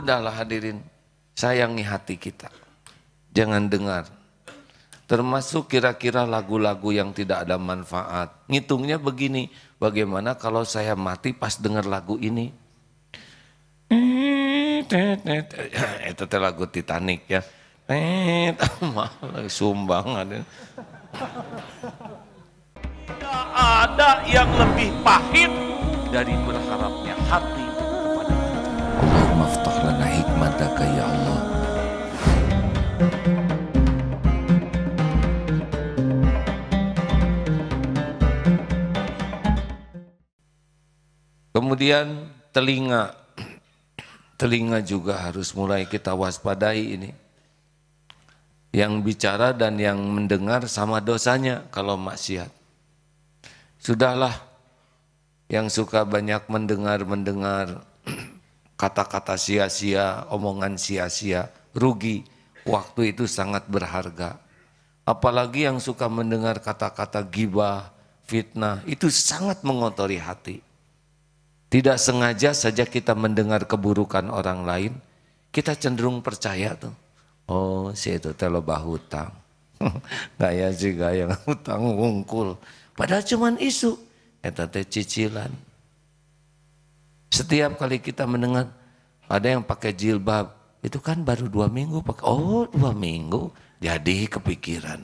Udahlah hadirin, sayangi hati kita. Jangan dengar. Termasuk kira-kira lagu-lagu yang tidak ada manfaat. Ngitungnya begini, bagaimana kalau saya mati pas dengar lagu ini? Itu lagu Titanic ya. Sumbang ada. Tidak ada yang lebih pahit dari berharapnya hati kepada kita. Allahumma ftah lana hikmataka ya Allah. Kemudian telinga juga harus mulai kita waspadai ini. Yang bicara dan yang mendengar sama dosanya kalau maksiat. Sudahlah, yang suka banyak mendengar kata-kata sia-sia, omongan sia-sia, rugi. Waktu itu sangat berharga. Apalagi yang suka mendengar kata-kata ghibah, fitnah, itu sangat mengotori hati. Tidak sengaja saja kita mendengar keburukan orang lain, kita cenderung percaya tuh. Oh, si itu loba hutang. Gaya sih gaya hutang wungkul. Padahal cuman isu, eta teh cicilan. Setiap kali kita mendengar ada yang pakai jilbab, itu kan baru 2 minggu pakai. Oh, 2 minggu jadi kepikiran.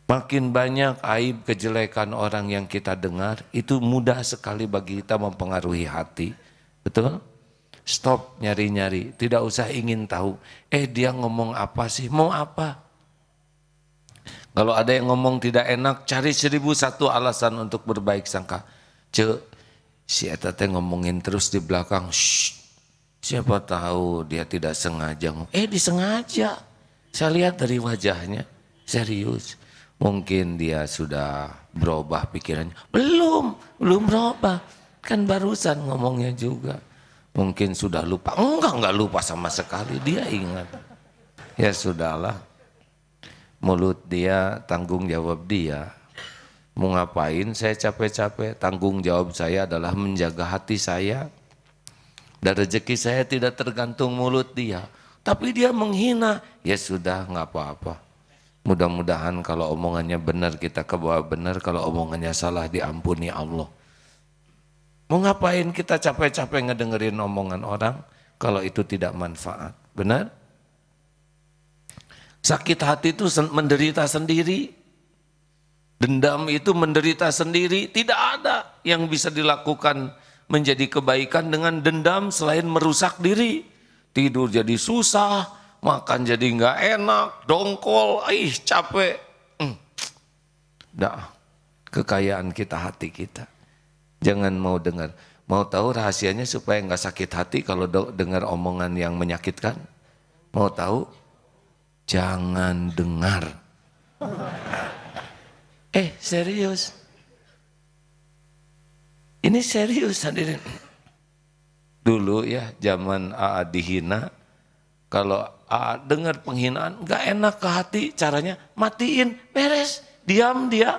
Makin banyak aib kejelekan orang yang kita dengar, itu mudah sekali bagi kita mempengaruhi hati. Betul? Stop nyari-nyari, tidak usah ingin tahu. Dia ngomong apa sih? Mau apa? Kalau ada yang ngomong tidak enak, cari 1001 alasan untuk berbaik sangka. Si eta teh ngomongin terus di belakang. Shh, siapa tahu dia tidak sengaja. Disengaja. Saya lihat dari wajahnya, serius. Mungkin dia sudah berubah pikirannya. Belum berubah. Kan barusan ngomongnya juga. Mungkin sudah lupa. Enggak lupa sama sekali. Dia ingat. Ya sudahlah. Mulut dia, tanggung jawab dia. Mau ngapain saya capek-capek? Tanggung jawab saya adalah menjaga hati saya. Dan rezeki saya tidak tergantung mulut dia. Tapi dia menghina. Ya sudah, nggak apa-apa. Mudah-mudahan kalau omongannya benar kita ke bawah benar. Kalau omongannya salah diampuni Allah. Mau ngapain kita capek-capek ngedengerin omongan orang kalau itu tidak manfaat? Benar? Sakit hati itu menderita sendiri. Dendam itu menderita sendiri. Tidak ada yang bisa dilakukan menjadi kebaikan dengan dendam selain merusak diri. Tidur jadi susah, makan jadi nggak enak, dongkol, capek. Kekayaan kita hati kita. Jangan mau dengar. Mau tahu rahasianya supaya nggak sakit hati kalau dengar omongan yang menyakitkan? Mau tahu? Jangan dengar. Serius. Ini serius hadirin. Dulu ya zaman AA dihina, kalau AA dengar penghinaan gak enak ke hati, caranya matiin, beres, diam dia.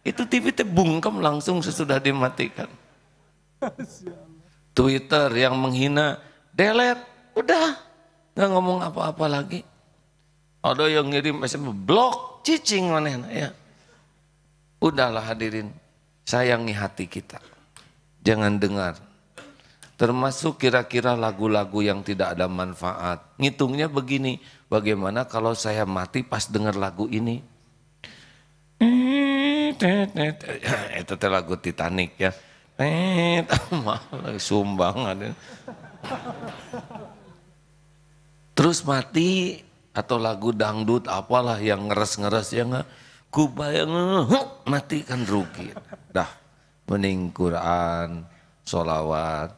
Itu TV bungkem langsung sesudah dimatikan. Twitter yang menghina, delete, udah gak ngomong apa-apa lagi. Ada yang ngirim SMS, blok, cicing manehna ya. Udahlah hadirin, sayangi hati kita. Jangan dengar. Termasuk kira-kira lagu-lagu yang tidak ada manfaat. Ngitungnya begini, bagaimana kalau saya mati pas dengar lagu ini? Itu lagu Titanic ya. Sumbang ada. Terus mati. Atau lagu dangdut apalah yang ngeres-ngeres ya nggak, kubayang mati kan rugi. Dah, mending Quran, sholawat,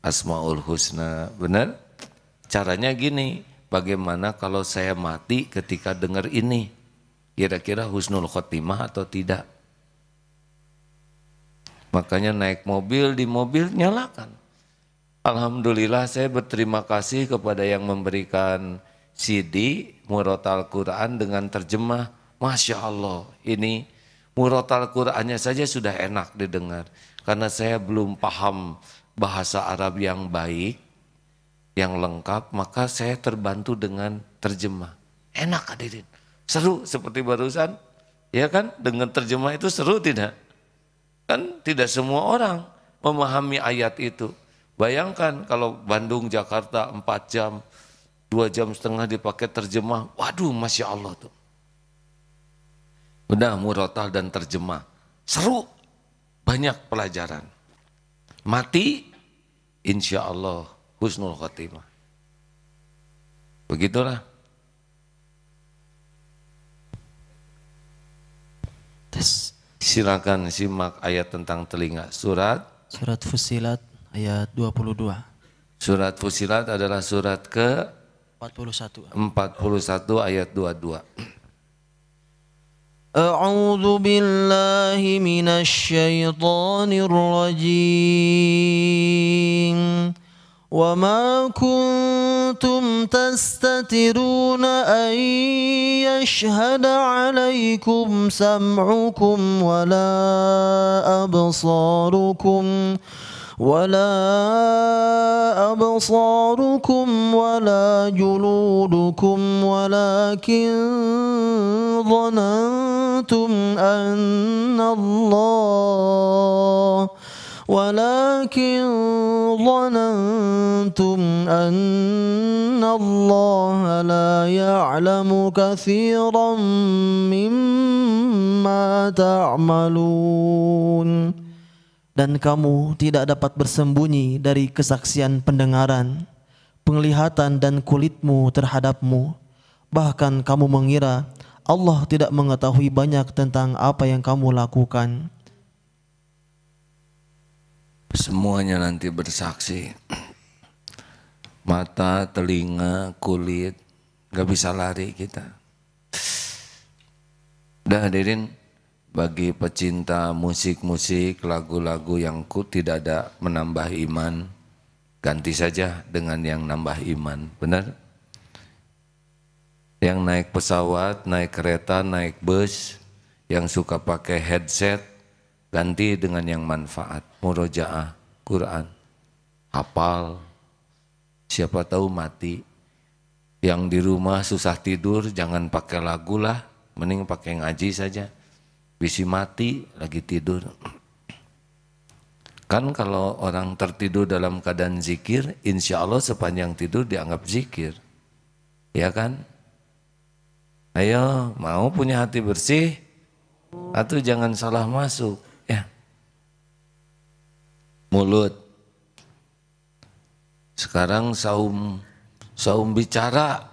Asmaul Husna, benar? Caranya gini, bagaimana kalau saya mati ketika dengar ini? Kira-kira husnul khotimah atau tidak? Makanya naik mobil, di mobil nyalakan. Alhamdulillah saya berterima kasih kepada yang memberikan CD Murotal Quran dengan terjemah. Masya Allah, ini Murotal Qurannya saja sudah enak didengar. Karena saya belum paham bahasa Arab yang baik, yang lengkap, maka saya terbantu dengan terjemah. Enak hadirin, seru seperti barusan, ya kan? Dengan terjemah itu seru tidak? Kan tidak semua orang memahami ayat itu. Bayangkan kalau Bandung, Jakarta 4 jam, 2,5 jam dipakai terjemah, waduh Masya Allah tuh. Udah murotal dan terjemah, seru, banyak pelajaran. Mati, insya Allah husnul khotimah. Begitulah. Silakan simak ayat tentang telinga. Surat Fussilat ayat 22. Surat Fussilat adalah surat ke 41 ayat 22. A'udzu billahi minasy syaithanir rajim. Wa ma kuntum tastatiruna an yashhada 'alaikum sam'ukum wala absarukum ولا جلودكم ولكن ظننتم أن الله لا يعلم كثيرا مما تعملون. Dan kamu tidak dapat bersembunyi dari kesaksian pendengaran, penglihatan dan kulitmu terhadapmu. Bahkan kamu mengira Allah tidak mengetahui banyak tentang apa yang kamu lakukan. Semuanya nanti bersaksi. Mata, telinga, kulit, gak bisa lari kita. Udah hadirin, bagi pecinta musik-musik, lagu-lagu yang tidak ada menambah iman, ganti saja dengan yang nambah iman, benar? Yang naik pesawat, naik kereta, naik bus, yang suka pakai headset, ganti dengan yang manfaat, murojaah, Quran, hafal, siapa tahu mati. Yang di rumah susah tidur, jangan pakai lagu lah, mending pakai ngaji saja. Bisi mati lagi tidur. Kan kalau orang tertidur dalam keadaan zikir, insya Allah sepanjang tidur dianggap zikir. Ya kan? Ayo, mau punya hati bersih? Atau jangan salah masuk. Ya. Mulut. Sekarang saum bicara.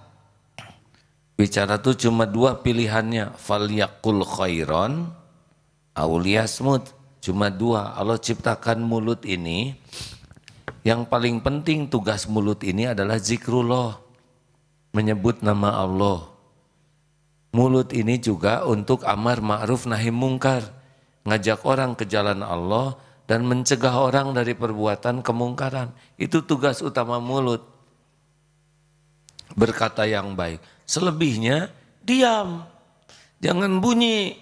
Bicara tuh cuma 2 pilihannya, falyaqul khairon aw liyasmut. Cuma 2. Allah ciptakan mulut ini, yang paling penting tugas mulut ini adalah zikrullah, menyebut nama Allah. Mulut ini juga untuk amar ma'ruf nahi mungkar, ngajak orang ke jalan Allah dan mencegah orang dari perbuatan kemungkaran. Itu tugas utama mulut. Berkata yang baik. Selebihnya diam, jangan bunyi.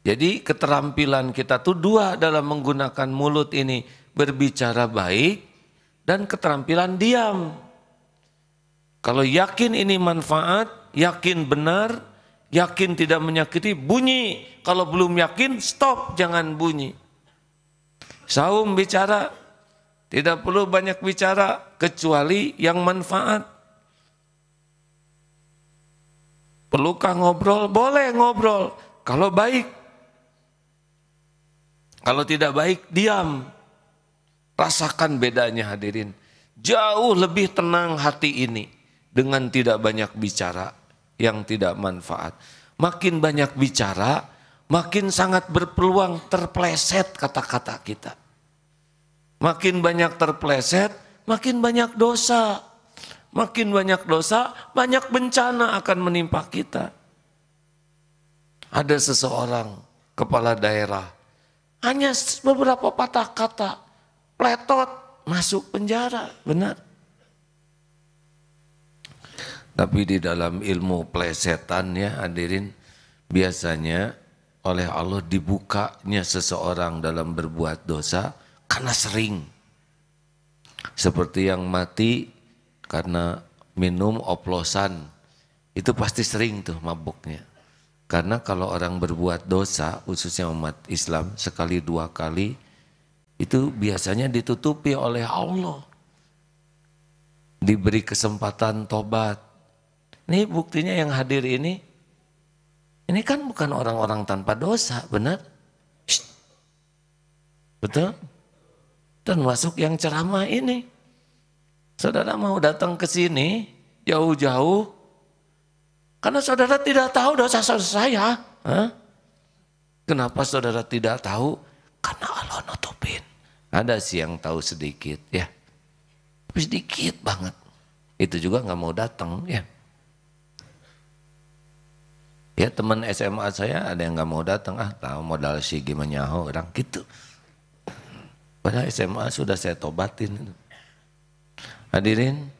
Jadi keterampilan kita tuh 2 dalam menggunakan mulut ini, berbicara baik dan keterampilan diam. Kalau yakin ini manfaat, yakin benar, yakin tidak menyakiti, bunyi. Kalau belum yakin, stop, jangan bunyi. Saum bicara, tidak perlu banyak bicara kecuali yang manfaat. Perlukah ngobrol? Boleh ngobrol. Kalau baik. Kalau tidak baik, diam. Rasakan bedanya hadirin. Jauh lebih tenang hati ini dengan tidak banyak bicara yang tidak manfaat. Makin banyak bicara, makin sangat berpeluang terpleset kata-kata kita. Makin banyak terpleset, makin banyak dosa. Makin banyak dosa, banyak bencana akan menimpa kita. Ada seseorang kepala daerah, hanya beberapa patah kata, pletot, masuk penjara, benar. Tapi di dalam ilmu plesetan ya hadirin, biasanya oleh Allah dibukanya seseorang dalam berbuat dosa karena sering. Seperti yang mati karena minum oplosan, itu pasti sering tuh mabuknya. Karena kalau orang berbuat dosa, khususnya umat Islam, sekali dua kali, itu biasanya ditutupi oleh Allah. Diberi kesempatan tobat. Ini buktinya yang hadir ini kan bukan orang-orang tanpa dosa, benar? Shh. Betul? Termasuk yang ceramah ini. Saudara mau datang ke sini jauh-jauh karena saudara tidak tahu dosa saya. Hah? Kenapa saudara tidak tahu? Karena Allah nutupin. Ada sih yang tahu sedikit ya. Tapi sedikit banget. Itu juga nggak mau datang ya. Ya teman SMA saya ada yang nggak mau datang, tahu modal si gimana nyaho orang gitu. Padahal SMA sudah saya tobatin. Hadirin,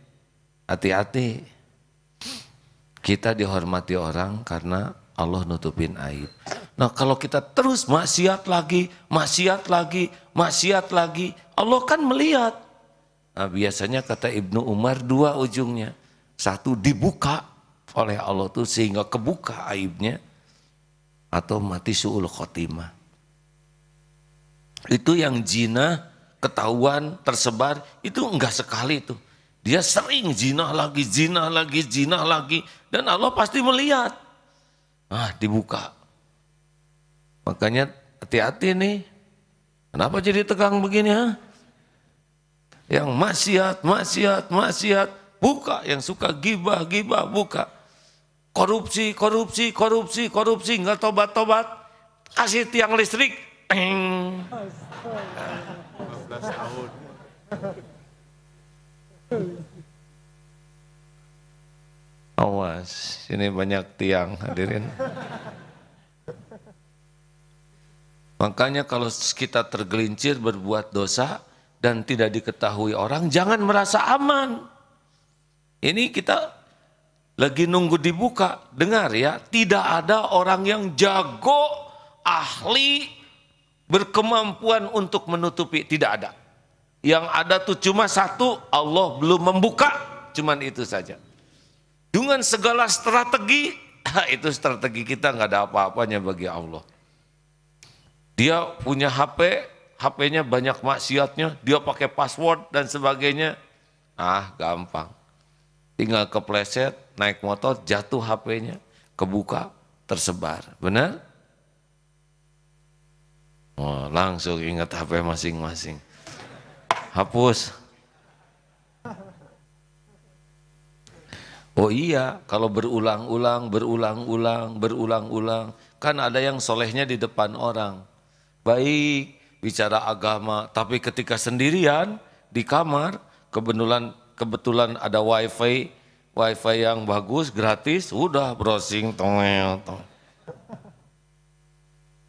hati-hati. Kita dihormati orang karena Allah nutupin aib. Nah kalau kita terus maksiat lagi, Allah kan melihat. Nah, biasanya kata Ibnu Umar dua ujungnya. Satu dibuka oleh Allah tuh sehingga kebuka aibnya, atau mati su'ul khotimah. Itu yang zina ketahuan tersebar itu enggak sekali tuh. Dia sering zina lagi dan Allah pasti melihat. Dibuka. Makanya hati-hati nih. Kenapa jadi tegang begini ha? Yang maksiat, buka. Yang suka gibah, buka. Korupsi, enggak tobat. Kasih tiang listrik. 15 tahun. Awas, ini banyak tiang hadirin. Makanya kalau kita tergelincir berbuat dosa dan tidak diketahui orang, jangan merasa aman. Ini kita lagi nunggu dibuka. Dengar ya, tidak ada orang yang jago, ahli, berkemampuan untuk menutupi. Tidak ada. Yang ada tuh cuma satu, Allah belum membuka. Cuman itu saja. Dengan segala strategi, itu strategi kita nggak ada apa-apanya bagi Allah. Dia punya HP, HP-nya banyak maksiatnya, dia pakai password dan sebagainya. Gampang. Tinggal kepleset, naik motor, jatuh HP-nya, kebuka, tersebar. Benar? Langsung ingat HP masing-masing. Hapus. Oh iya, kalau berulang-ulang, kan ada yang solehnya di depan orang. Baik, bicara agama, tapi ketika sendirian di kamar, kebetulan ada wifi yang bagus, gratis, udah browsing,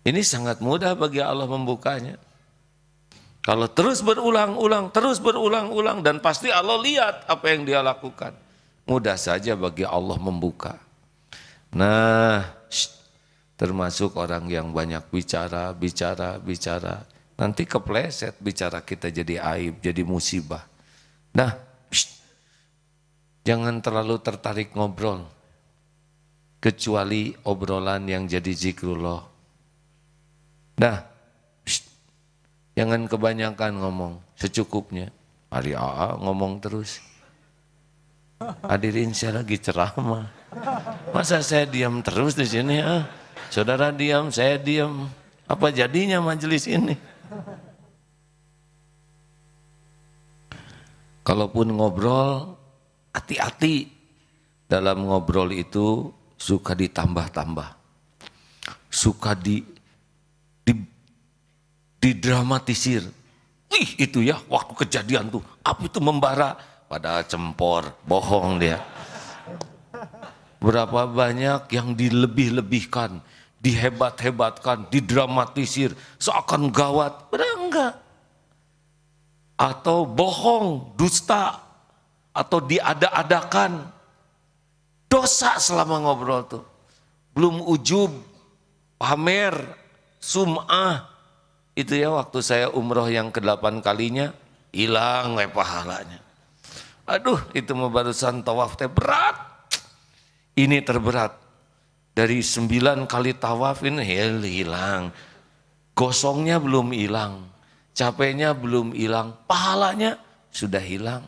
Ini sangat mudah bagi Allah membukanya. Kalau terus berulang-ulang, dan pasti Allah lihat apa yang dia lakukan. Mudah saja bagi Allah membuka. Nah, termasuk orang yang banyak bicara. Nanti kepleset bicara kita jadi aib, jadi musibah. Nah, jangan terlalu tertarik ngobrol. Kecuali obrolan yang jadi zikrullah. Nah, jangan kebanyakan ngomong, secukupnya. Hari AA ngomong terus. Hadirin saya lagi ceramah. Masa saya diam terus di sini? Saudara diam, saya diam. Apa jadinya majelis ini? Kalaupun ngobrol, hati-hati. Dalam ngobrol itu suka ditambah-tambah. Suka didramatisir. Itu ya waktu kejadian tuh. Api itu membara. Padahal cempor, bohong dia. Berapa banyak yang dilebih-lebihkan, dihebat-hebatkan, didramatisir, seakan gawat. Padahal enggak. Atau bohong, dusta, atau diada-adakan. Dosa selama ngobrol tuh. Belum ujub, pamer, sum'ah. Itu ya waktu saya umroh yang ke-8 kalinya, hilang we pahalanya. Aduh, itu mah barusan tawaf teh berat. Ini terberat. Dari 9 kali tawaf ini hilang. Gosongnya belum hilang. Capeknya belum hilang. Pahalanya sudah hilang.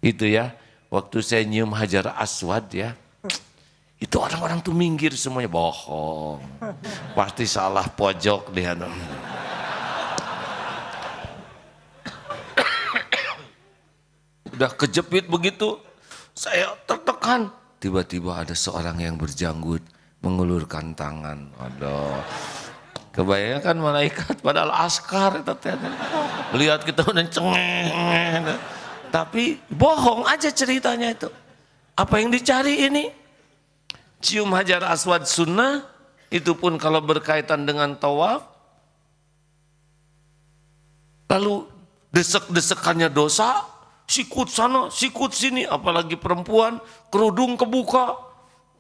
Itu ya, waktu saya nyium Hajar Aswad ya. Itu orang-orang tuh minggir semuanya, bohong. Pasti salah pojok dia. Udah kejepit begitu, saya tertekan. Tiba-tiba ada seorang yang berjanggut, mengulurkan tangan. Aduh, kebayangkan malaikat padahal askar. Lihat kita udah cengeng. Tapi bohong aja ceritanya itu. Apa yang dicari ini? Cium Hajar Aswad sunnah, itu pun kalau berkaitan dengan tawaf. Lalu desek-desekannya dosa. Sikut sana, sikut sini, apalagi perempuan, kerudung kebuka,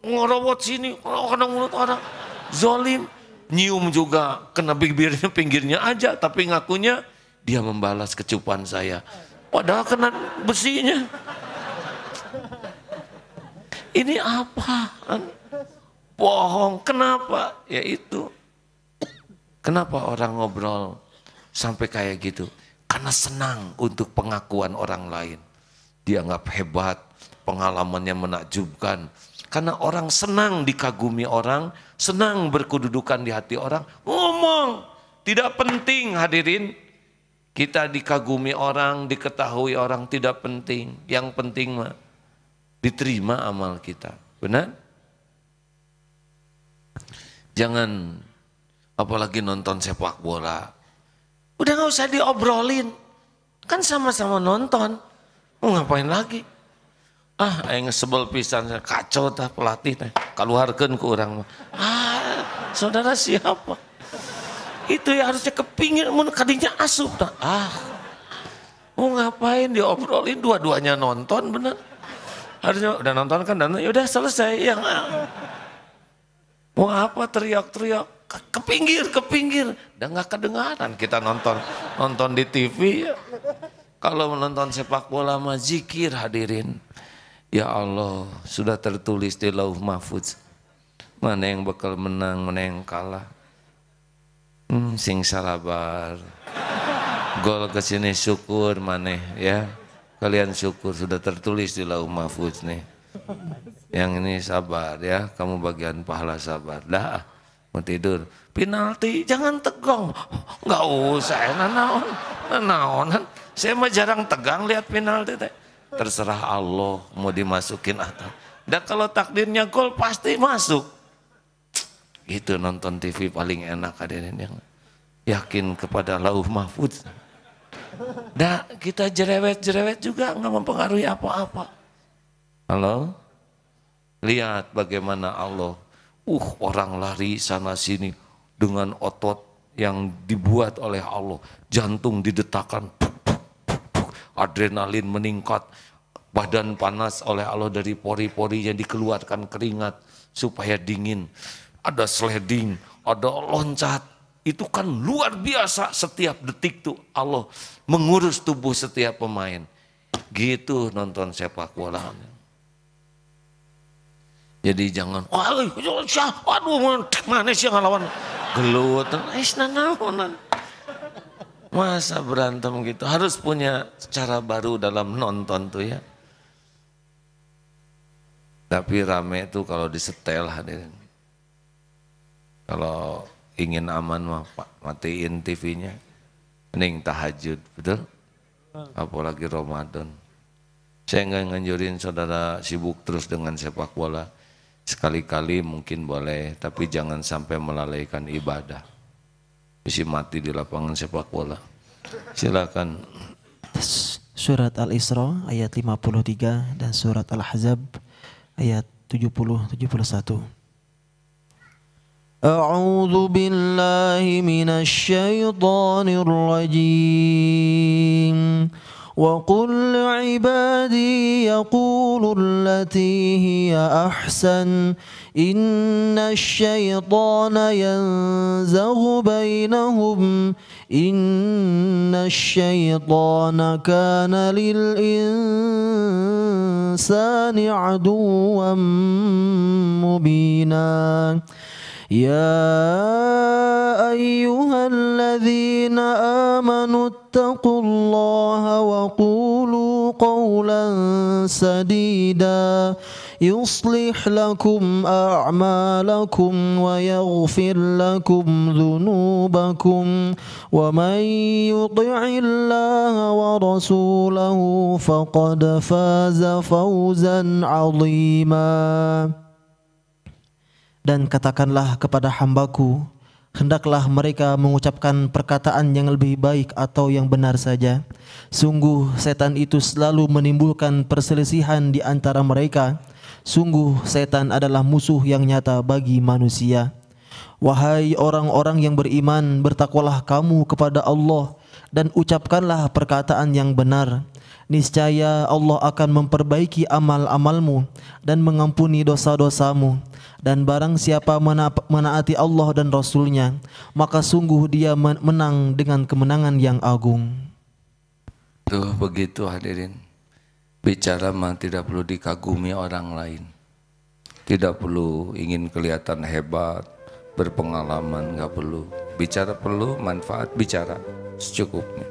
ngerawat sini, kena mulut orang, zolim, nyium juga, kena bibirnya pinggirnya aja, tapi ngakunya dia membalas kecupan saya, padahal kena besinya. Ini apa? Bohong, kenapa? Ya itu, kenapa orang ngobrol sampai kayak gitu? Karena senang untuk pengakuan orang lain. Dianggap hebat, pengalamannya menakjubkan. Karena orang senang dikagumi orang, senang berkedudukan di hati orang. Ngomong, tidak penting hadirin. Kita dikagumi orang, diketahui orang, tidak penting. Yang penting mah diterima amal kita. Benar? Jangan apalagi nonton sepak bola. Udah gak usah diobrolin, kan sama-sama nonton, mau ngapain lagi? Aing sebel pisan, kacau tah pelatih teh, kaluarkeun ku urang mah. Saudara siapa? Itu ya harusnya kepingin, mun kadinya asup tah. Mau ngapain diobrolin, dua-duanya nonton bener. Harusnya udah nonton kan, dan ya udah selesai yang. Mau apa teriak-teriak? Ke pinggir, udah nggak kedengaran kita nonton di TV. Kalau menonton sepak bola mah zikir hadirin. Ya Allah, sudah tertulis di Lauh Mahfuz. Mana yang bakal menang, mana yang kalah. Sing salabar. Gol kesini syukur maneh ya. Kalian syukur sudah tertulis di Lauh Mahfuz nih. Yang ini sabar ya, kamu bagian pahala sabar. Dah. Mau tidur, penalti jangan tegang, nggak usah, naon, saya mah jarang tegang lihat penalti teh, terserah Allah mau dimasukin atau, dan kalau takdirnya gol pasti masuk, itu nonton TV paling enak hadirin yang yakin kepada Lauh Mahfuz, dah kita jerewet juga nggak mempengaruhi apa-apa, halo, lihat bagaimana Allah. Orang lari sana sini dengan otot yang dibuat oleh Allah. Jantung didetakkan, adrenalin meningkat, badan panas oleh Allah dari pori-porinya dikeluarkan keringat supaya dingin. Ada sliding, ada loncat. Itu kan luar biasa setiap detik tuh Allah mengurus tubuh setiap pemain. Gitu nonton sepak bola. Jadi jangan, aduh mana sih yang ngelawan gelut, nanaonan. Masa berantem gitu, harus punya cara baru dalam nonton tuh ya. Tapi rame tuh kalau disetel hadirin. Kalau ingin aman mah matiin TV-nya, mending tahajud, betul? Apalagi Ramadan. Saya nggak nganjurin saudara sibuk terus dengan sepak bola. Sekali-kali mungkin boleh, tapi jangan sampai melalaikan ibadah. Bisa mati di lapangan sepak bola. Silakan. Surat Al-Isra ayat 53 dan surat Al-Ahzab ayat 70-71. A'udzu billahi minasy syaithanir rajim. وقل لعبادي يقولوا التي هي أحسن إن الشيطان ينزغ بينهم إن الشيطان كان للإنسان عدوا مبينا يا أيها الذين آمنوا اتقوا الله وقولوا قولا سديدا يصلح لكم أعمالكم ويغفر لكم ذنوبكم ومن يطع الله ورسوله فقد فاز فوزا عظيما. Dan katakanlah kepada hambaku, hendaklah mereka mengucapkan perkataan yang lebih baik atau yang benar saja. Sungguh setan itu selalu menimbulkan perselisihan di antara mereka. Sungguh setan adalah musuh yang nyata bagi manusia. Wahai orang-orang yang beriman, bertakwalah kamu kepada Allah dan ucapkanlah perkataan yang benar. Niscaya Allah akan memperbaiki amal-amalmu dan mengampuni dosa-dosamu. Dan barang siapa menaati Allah dan Rasulnya, maka sungguh dia menang dengan kemenangan yang agung. Tuh begitu hadirin. Bicara mah tidak perlu dikagumi orang lain. Tidak perlu ingin kelihatan hebat, berpengalaman, nggak perlu. Bicara perlu manfaat, bicara secukupnya.